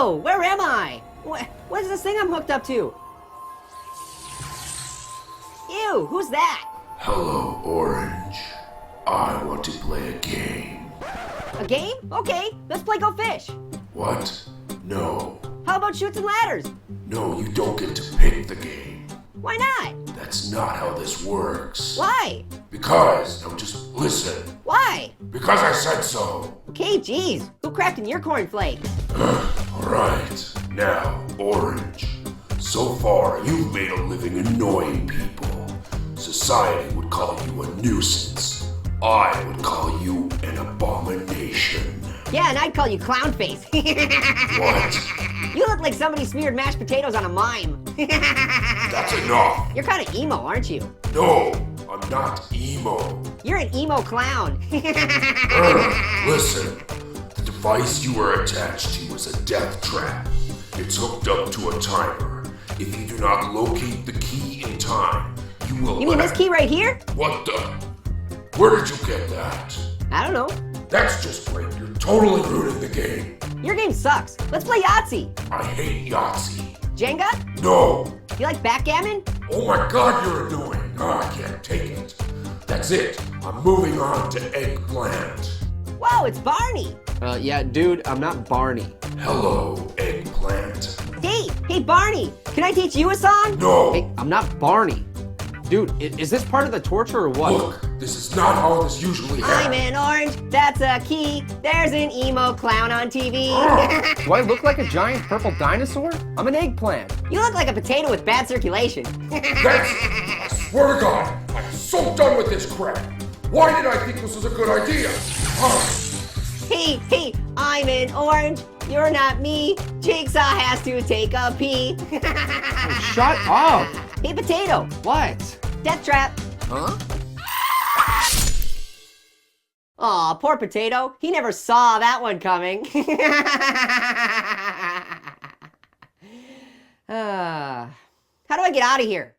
Whoa, where am I? What is this thing I'm hooked up to? Ew, who's that? Hello, Orange. I want to play a game. A game? Okay, let's play Go Fish. What? No. How about Chutes and Ladders? No, you don't get to pick the game. Why not? That's not how this works. Why? Because, now just listen. Why? Because I said so. Okay, geez, who crafted your cornflakes? Alright, now, Orange. So far, you've made a living annoying people. Society would call you a nuisance. I would call you an abomination. Yeah, and I'd call you Clownface. What? You look like somebody smeared mashed potatoes on a mime. That's enough. You're kind of emo, aren't you? No, I'm not emo. You're an emo clown. Listen, the device you were attached to is a death trap. It's hooked up to a timer. If you do not locate the key in time, you will. You mean this key right here? What the? Where did you get that? I don't know. That's just great. You're totally ruining the game. Your game sucks. Let's play Yahtzee. I hate Yahtzee. Jenga? No. You like backgammon? Oh my god, you're annoying. I can't take it. That's it. I'm moving on to Eggplant. Whoa, it's Barney. Yeah, dude, I'm not Barney. Hello, Eggplant. Hey, Barney. Can I teach you a song? No. Hey, I'm not Barney. Dude, is this part of the torture or what? Look, this is not how this usually I'm happens. an orange, that's a key. There's an emo clown on TV. Do I look like a giant purple dinosaur? I'm an eggplant. You look like a potato with bad circulation. I swear to God, I'm so done with this crap. Why did I think this was a good idea? Hey, I'm an orange. You're not me. Jigsaw has to take a pee. Shut up! Hey, potato. What? Death trap. Huh? Aw, poor potato. He never saw that one coming. How do I get out of here?